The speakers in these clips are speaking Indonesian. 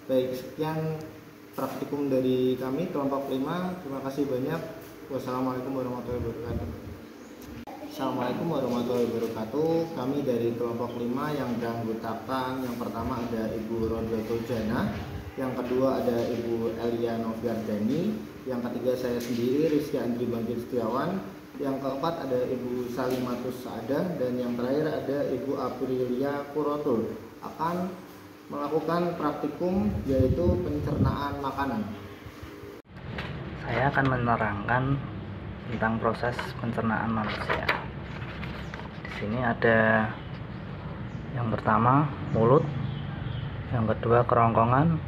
Baik, sekian praktikum dari kami kelompok 5. Terima kasih banyak. Wassalamualaikum warahmatullahi wabarakatuh. Assalamualaikum warahmatullahi wabarakatuh. Kami dari kelompok 5 yang beranggotakan, yang pertama ada Ibu Rodatul Jana, yang kedua ada Ibu Elia Noviardani, yang ketiga saya sendiri Rizky Andri Bangkit Setiawan, yang keempat ada Ibu Salimatus Saadah, dan yang terakhir ada Ibu Aprilia Kurotul akan melakukan praktikum yaitu pencernaan makanan. Saya akan menerangkan tentang proses pencernaan manusia. Di sini ada yang pertama mulut, yang kedua kerongkongan,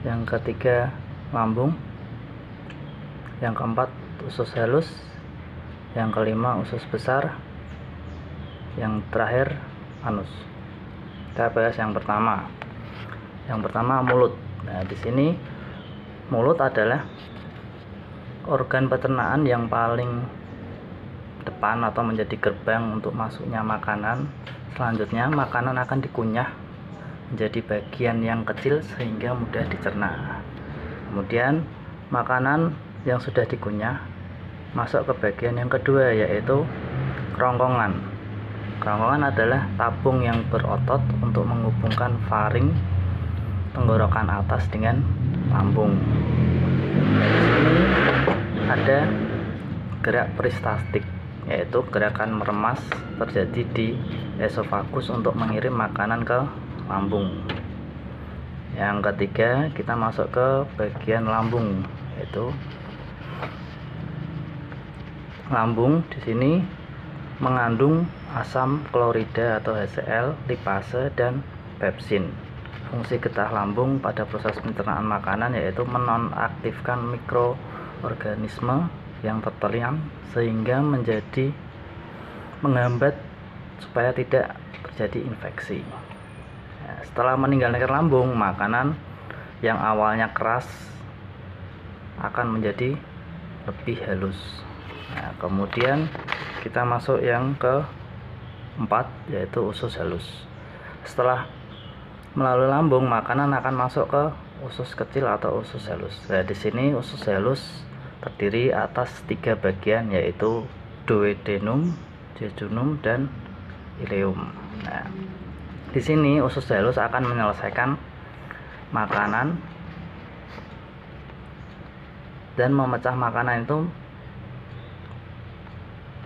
yang ketiga lambung, yang keempat usus halus, yang kelima usus besar, yang terakhir anus. Kita bahas yang pertama. Yang pertama mulut. Nah, di sini mulut adalah organ pencernaan yang paling depan atau menjadi gerbang untuk masuknya makanan. Selanjutnya makanan akan dikunyah menjadi bagian yang kecil sehingga mudah dicerna. Kemudian makanan yang sudah dikunyah masuk ke bagian yang kedua, yaitu kerongkongan. Kerongkongan adalah tabung yang berotot untuk menghubungkan faring, tenggorokan atas dengan lambung. Di sini ada gerak peristaltik, yaitu gerakan meremas terjadi di esofagus untuk mengirim makanan ke lambung. Yang ketiga kita masuk ke bagian lambung, yaitu lambung di sini mengandung asam klorida atau HCl, lipase, dan pepsin. Fungsi getah lambung pada proses pencernaan makanan yaitu menonaktifkan mikroorganisme yang tertelan sehingga menjadi menghambat supaya tidak terjadi infeksi. Setelah meninggalkan lambung, makanan yang awalnya keras akan menjadi lebih halus. Nah, kemudian kita masuk yang keempat, yaitu usus halus. Setelah melalui lambung, makanan akan masuk ke usus kecil atau usus halus. Nah, di sini usus halus terdiri atas 3 bagian, yaitu duodenum, jejunum, dan ileum. Nah, di sini usus halus akan menyelesaikan makanan dan memecah makanan itu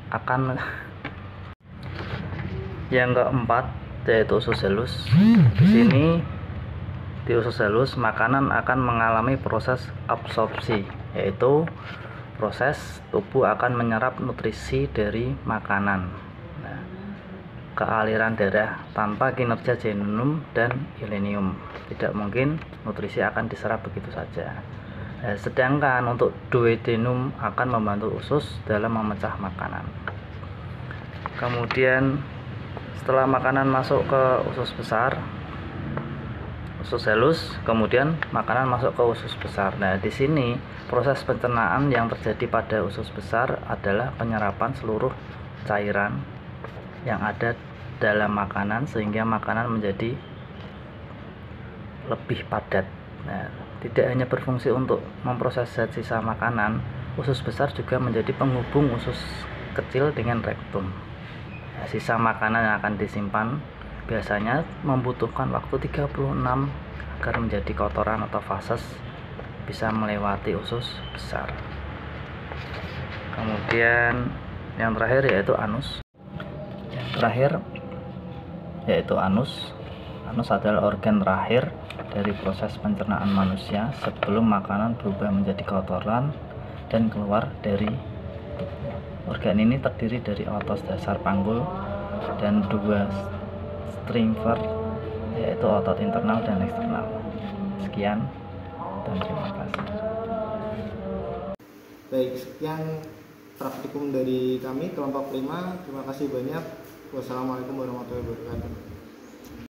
akan. Yang keempat yaitu usus halus. Di sini di usus halus makanan akan mengalami proses absorpsi, yaitu proses tubuh akan menyerap nutrisi dari makanan ke aliran darah tanpa kinerja jejunum dan ileum. Tidak mungkin nutrisi akan diserap begitu saja. Sedangkan untuk duodenum akan membantu usus dalam memecah makanan. Kemudian setelah makanan masuk ke usus besar, usus halus, kemudian makanan masuk ke usus besar. Nah, di sini proses pencernaan yang terjadi pada usus besar adalah penyerapan seluruh cairan yang ada dalam makanan sehingga makanan menjadi lebih padat. Nah, tidak hanya berfungsi untuk memproses zat sisa makanan, usus besar juga menjadi penghubung usus kecil dengan rektum. Nah, sisa makanan yang akan disimpan biasanya membutuhkan waktu 36 agar menjadi kotoran atau fases bisa melewati usus besar. Kemudian yang terakhir yaitu anus. Yang terakhir yaitu anus. Anus adalah organ terakhir dari proses pencernaan manusia sebelum makanan berubah menjadi kotoran dan keluar dari tubuh. Organ ini terdiri dari otot dasar panggul dan 2 strimfer, yaitu otot internal dan eksternal. Sekian dan terima kasih. Baik, sekian praktikum dari kami kelompok 5. Terima kasih banyak. Wassalamualaikum warahmatullahi wabarakatuh.